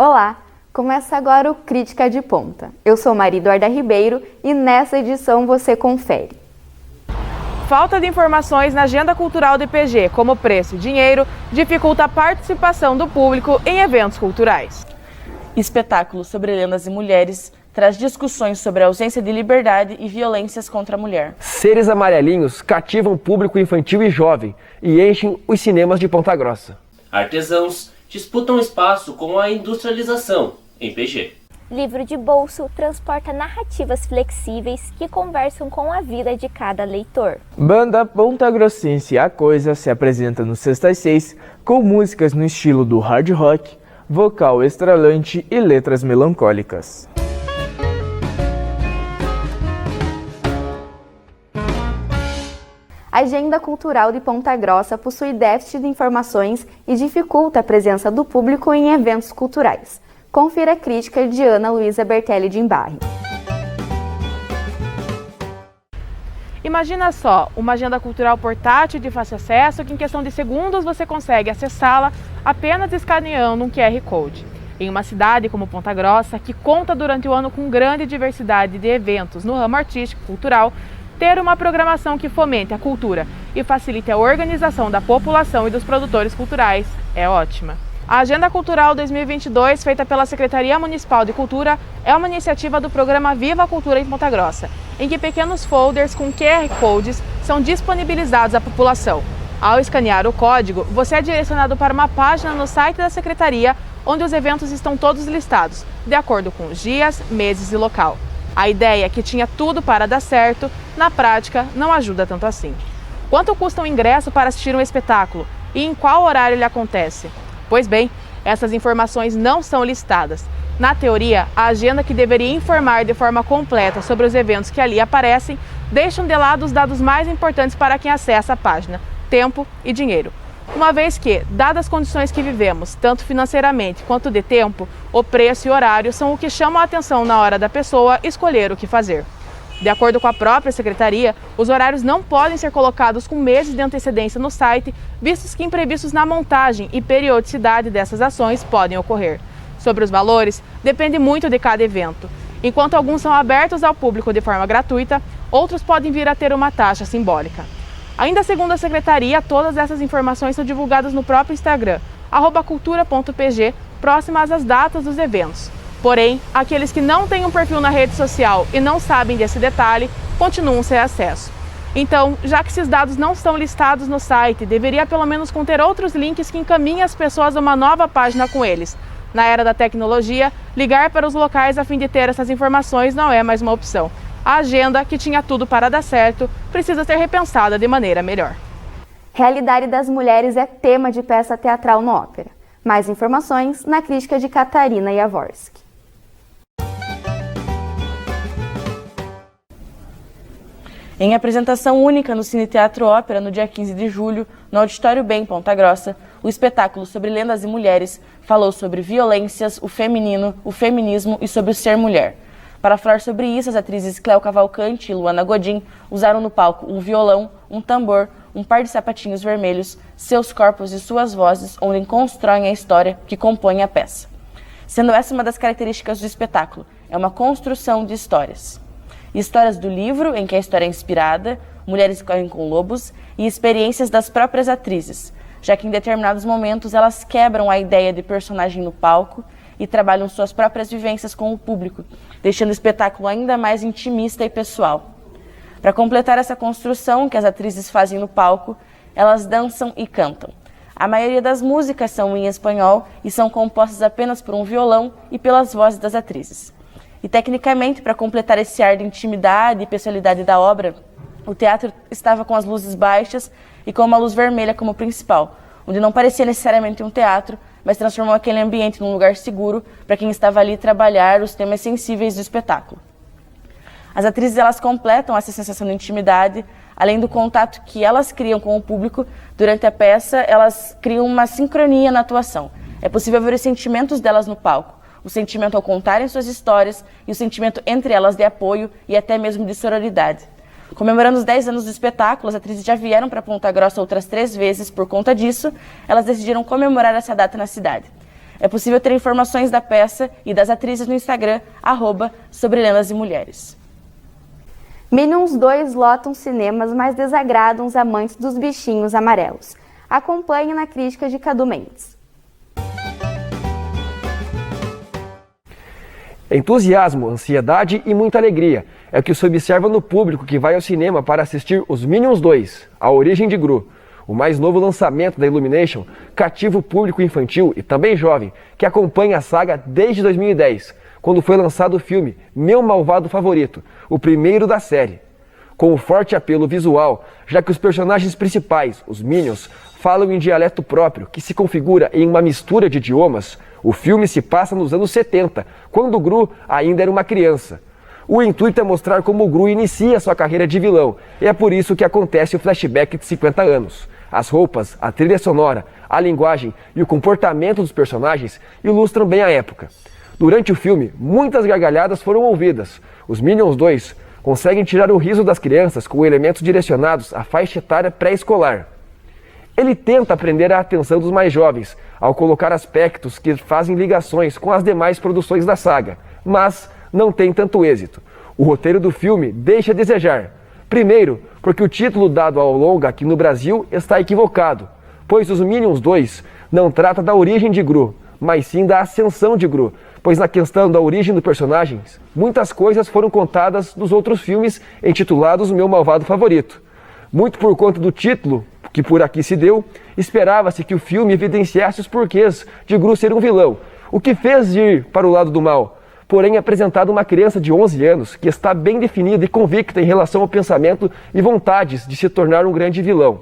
Olá! Começa agora o Crítica de Ponta. Eu sou Maria Eduarda Ribeiro e nessa edição você confere. Falta de informações na agenda cultural do IPG, como preço e dinheiro, dificulta a participação do público em eventos culturais. Espetáculo sobre lendas e mulheres traz discussões sobre a ausência de liberdade e violências contra a mulher. Seres amarelinhos cativam o público infantil e jovem e enchem os cinemas de Ponta Grossa. Artesãos disputam espaço com a industrialização em PG. Livro de bolso transporta narrativas flexíveis que conversam com a vida de cada leitor. Banda Ponta Grossense A Coisa se apresenta no Sexta às 6 com músicas no estilo do hard rock, vocal estralante e letras melancólicas. A agenda cultural de Ponta Grossa possui déficit de informações e dificulta a presença do público em eventos culturais. Confira a crítica de Ana Luísa Bertelli de Embarre. Imagina só, uma agenda cultural portátil de fácil acesso que em questão de segundos você consegue acessá-la apenas escaneando um QR Code. Em uma cidade como Ponta Grossa, que conta durante o ano com grande diversidade de eventos no ramo artístico e cultural, ter uma programação que fomente a cultura e facilite a organização da população e dos produtores culturais é ótima. A Agenda Cultural 2022, feita pela Secretaria Municipal de Cultura, é uma iniciativa do programa Viva a Cultura em Ponta Grossa, em que pequenos folders com QR Codes são disponibilizados à população. Ao escanear o código, você é direcionado para uma página no site da Secretaria, onde os eventos estão todos listados, de acordo com os dias, meses e local. A ideia que tinha tudo para dar certo, na prática, não ajuda tanto assim. Quanto custa um ingresso para assistir um espetáculo e em qual horário ele acontece? Pois bem, essas informações não são listadas. Na teoria, a agenda que deveria informar de forma completa sobre os eventos que ali aparecem, deixam de lado os dados mais importantes para quem acessa a página: tempo e dinheiro. Uma vez que, dadas as condições que vivemos, tanto financeiramente quanto de tempo, o preço e horário são o que chamam a atenção na hora da pessoa escolher o que fazer. De acordo com a própria secretaria, os horários não podem ser colocados com meses de antecedência no site, vistos que imprevistos na montagem e periodicidade dessas ações podem ocorrer. Sobre os valores, depende muito de cada evento. Enquanto alguns são abertos ao público de forma gratuita, outros podem vir a ter uma taxa simbólica. Ainda segundo a secretaria, todas essas informações são divulgadas no próprio Instagram, @cultura.pg, próximas às datas dos eventos. Porém, aqueles que não têm um perfil na rede social e não sabem desse detalhe, continuam sem acesso. Então, já que esses dados não são listados no site, deveria pelo menos conter outros links que encaminhem as pessoas a uma nova página com eles. Na era da tecnologia, ligar para os locais a fim de ter essas informações não é mais uma opção. A agenda, que tinha tudo para dar certo, precisa ser repensada de maneira melhor. Realidade das mulheres é tema de peça teatral no Ópera. Mais informações na crítica de Catarina Jaworski. Em apresentação única no Cine Teatro Ópera no dia 15 de julho, no Auditório Bem, Ponta Grossa, o espetáculo sobre lendas e mulheres falou sobre violências, o feminino, o feminismo e sobre o ser mulher. Para falar sobre isso, as atrizes Cléo Cavalcante e Luana Godin usaram no palco um violão, um tambor, um par de sapatinhos vermelhos, seus corpos e suas vozes, onde constroem a história que compõe a peça. Sendo essa uma das características do espetáculo, é uma construção de histórias. Histórias do livro, em que a história é inspirada, Mulheres que Correm com Lobos, e experiências das próprias atrizes, já que em determinados momentos elas quebram a ideia de personagem no palco e trabalham suas próprias vivências com o público, deixando o espetáculo ainda mais intimista e pessoal. Para completar essa construção que as atrizes fazem no palco, elas dançam e cantam. A maioria das músicas são em espanhol e são compostas apenas por um violão e pelas vozes das atrizes. E tecnicamente, para completar esse ar de intimidade e pessoalidade da obra, o teatro estava com as luzes baixas e com uma luz vermelha como principal, onde não parecia necessariamente um teatro, mas transformou aquele ambiente num lugar seguro para quem estava ali trabalhar os temas sensíveis do espetáculo. As atrizes elas completam essa sensação de intimidade, além do contato que elas criam com o público durante a peça, elas criam uma sincronia na atuação. É possível ver os sentimentos delas no palco, o sentimento ao contarem suas histórias e o sentimento entre elas de apoio e até mesmo de sororidade. Comemorando os 10 anos do espetáculo, as atrizes já vieram para Ponta Grossa outras 3 vezes. Por conta disso, elas decidiram comemorar essa data na cidade. É possível ter informações da peça e das atrizes no Instagram, @sobre lendas e mulheres. Minions 2 lotam cinemas, mas desagradam os amantes dos bichinhos amarelos. Acompanhe na crítica de Cadu Mendes. Entusiasmo, ansiedade e muita alegria é o que se observa no público que vai ao cinema para assistir Os Minions 2, A Origem de Gru. O mais novo lançamento da Illumination cativa o público infantil e também jovem, que acompanha a saga desde 2010, quando foi lançado o filme Meu Malvado Favorito, o primeiro da série. Com um forte apelo visual, já que os personagens principais, os Minions, falam em dialeto próprio, que se configura em uma mistura de idiomas, o filme se passa nos anos 70, quando o Gru ainda era uma criança. O intuito é mostrar como o Gru inicia sua carreira de vilão, e é por isso que acontece o flashback de 50 anos. As roupas, a trilha sonora, a linguagem e o comportamento dos personagens ilustram bem a época. Durante o filme, muitas gargalhadas foram ouvidas. Os Minions 2 conseguem tirar o riso das crianças com elementos direcionados à faixa etária pré-escolar. Ele tenta prender a atenção dos mais jovens, ao colocar aspectos que fazem ligações com as demais produções da saga, mas não tem tanto êxito. O roteiro do filme deixa a desejar. Primeiro, porque o título dado ao longa aqui no Brasil está equivocado, pois Os Minions 2 não trata da origem de Gru, mas sim da ascensão de Gru, pois na questão da origem do personagem, muitas coisas foram contadas dos outros filmes intitulados O Meu Malvado Favorito. Muito por conta do título, que por aqui se deu, esperava-se que o filme evidenciasse os porquês de Gru ser um vilão, o que fez ir para o lado do mal. Porém, é apresentado uma criança de 11 anos que está bem definida e convicta em relação ao pensamento e vontades de se tornar um grande vilão.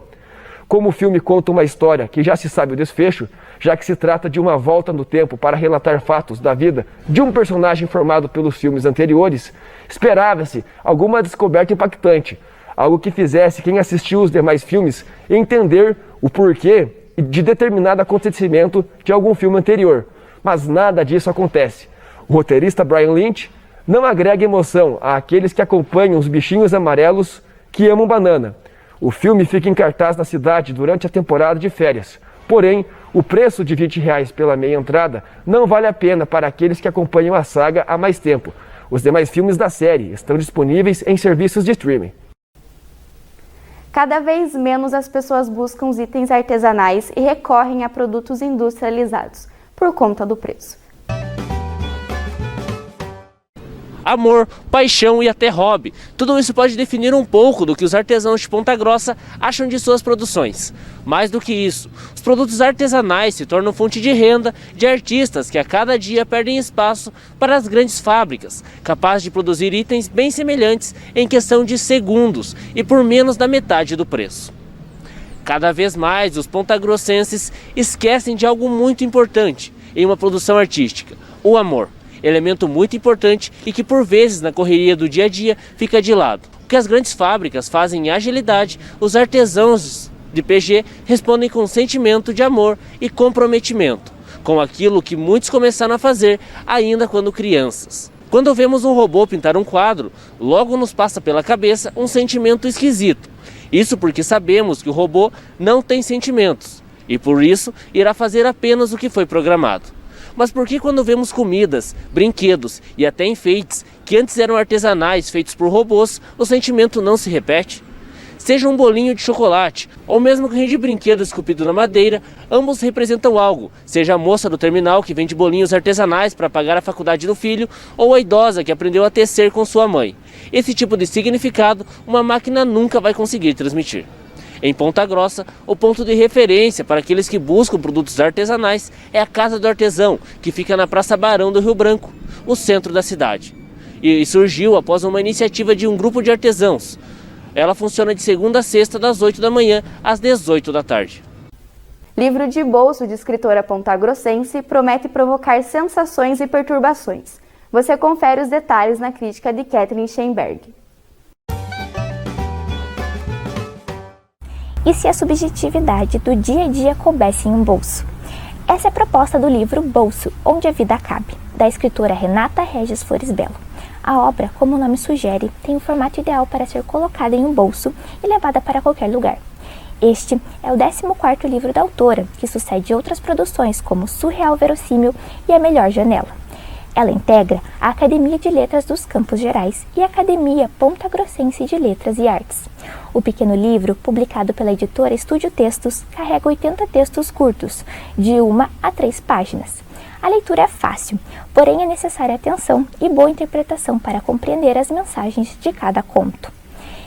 Como o filme conta uma história que já se sabe o desfecho, já que se trata de uma volta no tempo para relatar fatos da vida de um personagem formado pelos filmes anteriores, esperava-se alguma descoberta impactante, algo que fizesse quem assistiu os demais filmes entender o porquê de determinado acontecimento de algum filme anterior, mas nada disso acontece. O roteirista Brian Lynch não agrega emoção àqueles que acompanham os bichinhos amarelos que amam banana. O filme fica em cartaz na cidade durante a temporada de férias. Porém, o preço de R$20 pela meia entrada não vale a pena para aqueles que acompanham a saga há mais tempo. Os demais filmes da série estão disponíveis em serviços de streaming. Cada vez menos as pessoas buscam os itens artesanais e recorrem a produtos industrializados, por conta do preço. Amor, paixão e até hobby. Tudo isso pode definir um pouco do que os artesãos de Ponta Grossa acham de suas produções. Mais do que isso, os produtos artesanais se tornam fonte de renda de artistas que a cada dia perdem espaço para as grandes fábricas, capazes de produzir itens bem semelhantes em questão de segundos e por menos da metade do preço. Cada vez mais os pontagrossenses esquecem de algo muito importante em uma produção artística: o amor. Elemento muito importante e que por vezes na correria do dia a dia fica de lado. O que as grandes fábricas fazem em agilidade, os artesãos de PG respondem com sentimento de amor e comprometimento, com aquilo que muitos começaram a fazer ainda quando crianças. Quando vemos um robô pintar um quadro, logo nos passa pela cabeça um sentimento esquisito. Isso porque sabemos que o robô não tem sentimentos e por isso irá fazer apenas o que foi programado. Mas por que quando vemos comidas, brinquedos e até enfeites que antes eram artesanais feitos por robôs, o sentimento não se repete? Seja um bolinho de chocolate ou mesmo um carrinho de brinquedo esculpido na madeira, ambos representam algo, seja a moça do terminal que vende bolinhos artesanais para pagar a faculdade do filho ou a idosa que aprendeu a tecer com sua mãe. Esse tipo de significado uma máquina nunca vai conseguir transmitir. Em Ponta Grossa, o ponto de referência para aqueles que buscam produtos artesanais é a Casa do Artesão, que fica na Praça Barão do Rio Branco, o centro da cidade. E surgiu após uma iniciativa de um grupo de artesãos. Ela funciona de segunda a sexta, das 8 da manhã às 18 da tarde. Livro de bolso de escritora pontagrossense promete provocar sensações e perturbações. Você confere os detalhes na crítica de Kathleen Scheinberg. E se a subjetividade do dia a dia coubesse em um bolso? Essa é a proposta do livro Bolso, Onde a Vida Cabe, da escritora Renata Regis Flores Belo. A obra, como o nome sugere, tem um formato ideal para ser colocada em um bolso e levada para qualquer lugar. Este é o 14º livro da autora, que sucede outras produções como Surreal Verossímil e A Melhor Janela. Ela integra a Academia de Letras dos Campos Gerais e a Academia Pontagrossense de Letras e Artes. O pequeno livro, publicado pela editora Estúdio Textos, carrega 80 textos curtos, de 1 a 3 páginas. A leitura é fácil, porém é necessária atenção e boa interpretação para compreender as mensagens de cada conto.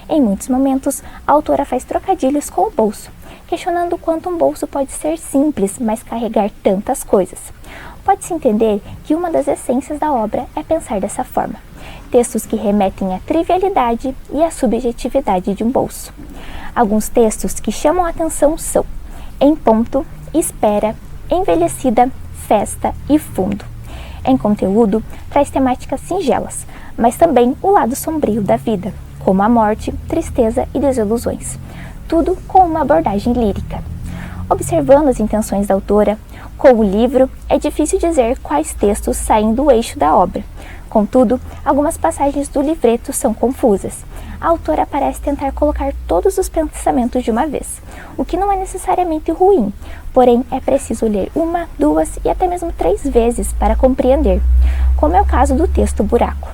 Em muitos momentos, a autora faz trocadilhos com o bolso, questionando o quanto um bolso pode ser simples, mas carregar tantas coisas. Pode-se entender que uma das essências da obra é pensar dessa forma. Textos que remetem à trivialidade e à subjetividade de um bolso. Alguns textos que chamam a atenção são Em Ponto, Espera, Envelhecida, Festa e Fundo. Em conteúdo, traz temáticas singelas, mas também o lado sombrio da vida, como a morte, tristeza e desilusões. Tudo com uma abordagem lírica. Observando as intenções da autora, com o livro, é difícil dizer quais textos saem do eixo da obra. Contudo, algumas passagens do livreto são confusas. A autora parece tentar colocar todos os pensamentos de uma vez, o que não é necessariamente ruim, porém é preciso ler 1, 2 e até mesmo 3 vezes para compreender, como é o caso do texto Buraco.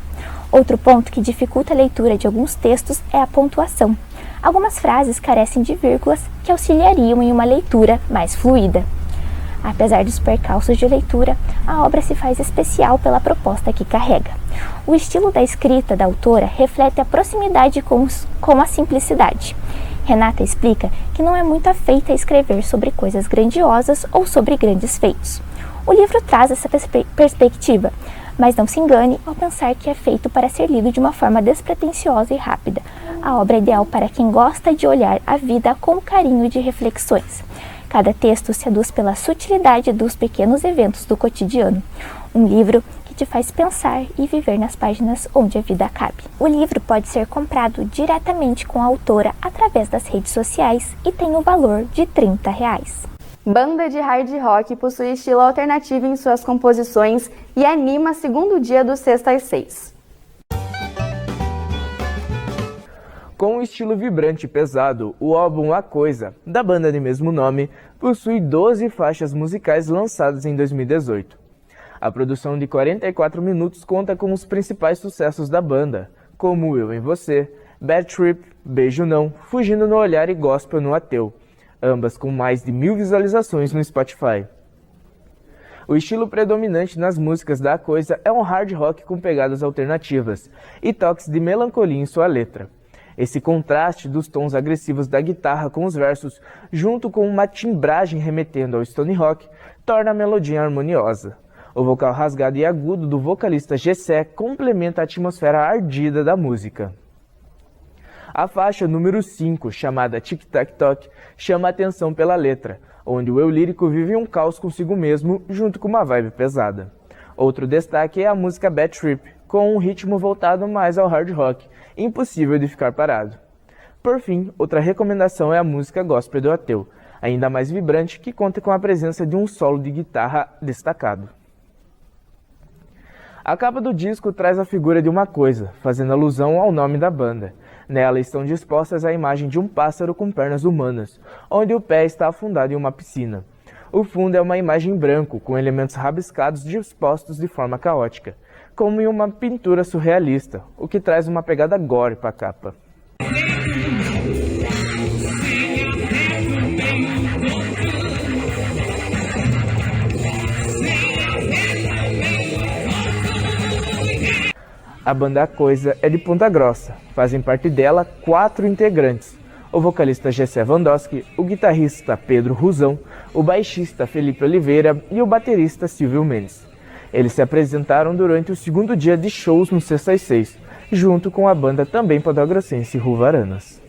Outro ponto que dificulta a leitura de alguns textos é a pontuação. Algumas frases carecem de vírgulas que auxiliariam em uma leitura mais fluida. Apesar dos percalços de leitura, a obra se faz especial pela proposta que carrega. O estilo da escrita da autora reflete a proximidade com a simplicidade. Renata explica que não é muito afeita a escrever sobre coisas grandiosas ou sobre grandes feitos. O livro traz essa perspectiva, mas não se engane ao pensar que é feito para ser lido de uma forma despretensiosa e rápida. A obra é ideal para quem gosta de olhar a vida com carinho de reflexões. Cada texto seduz pela sutilidade dos pequenos eventos do cotidiano. Um livro que te faz pensar e viver nas páginas onde a vida cabe. O livro pode ser comprado diretamente com a autora através das redes sociais e tem o valor de R$ 30. Banda de hard rock possui estilo alternativo em suas composições e anima segundo dia do Sexta às 6. Com um estilo vibrante e pesado, o álbum A Coisa, da banda de mesmo nome, possui 12 faixas musicais lançadas em 2018. A produção de 44 minutos conta com os principais sucessos da banda, como Eu em Você, Bad Trip, Beijo Não, Fugindo no Olhar e Gospel no Ateu, ambas com mais de 1000 visualizações no Spotify. O estilo predominante nas músicas da A Coisa é um hard rock com pegadas alternativas e toques de melancolia em sua letra. Esse contraste dos tons agressivos da guitarra com os versos, junto com uma timbragem remetendo ao stone rock, torna a melodia harmoniosa. O vocal rasgado e agudo do vocalista Gessé complementa a atmosfera ardida da música. A faixa número 5, chamada Tic Tac Toc, chama a atenção pela letra, onde o eu lírico vive um caos consigo mesmo, junto com uma vibe pesada. Outro destaque é a música Bad Trip, com um ritmo voltado mais ao hard rock, impossível de ficar parado. Por fim, outra recomendação é a música Gospel do Ateu, ainda mais vibrante, que conta com a presença de um solo de guitarra destacado. A capa do disco traz a figura de uma coisa, fazendo alusão ao nome da banda. Nela estão dispostas a imagem de um pássaro com pernas humanas, onde o pé está afundado em uma piscina. O fundo é uma imagem em branco, com elementos rabiscados dispostos de forma caótica, como em uma pintura surrealista, o que traz uma pegada gore para a capa. A banda A Coisa é de Ponta Grossa. Fazem parte dela 4 integrantes: o vocalista Gessé Vandowski, o guitarrista Pedro Rusão, o baixista Felipe Oliveira e o baterista Silvio Mendes. Eles se apresentaram durante o segundo dia de shows no Sexta às 6, junto com a banda também pontagrossense Ruvaranas.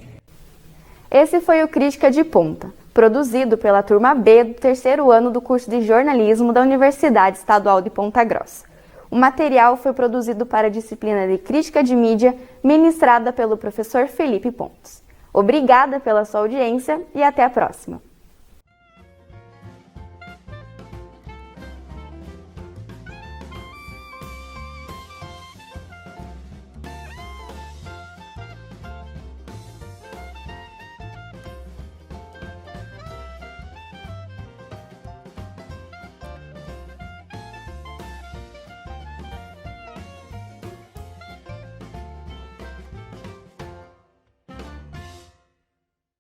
Esse foi o Crítica de Ponta, produzido pela turma B do 3º ano do curso de jornalismo da Universidade Estadual de Ponta Grossa. O material foi produzido para a disciplina de Crítica de Mídia, ministrada pelo professor Felipe Pontes. Obrigada pela sua audiência e até a próxima!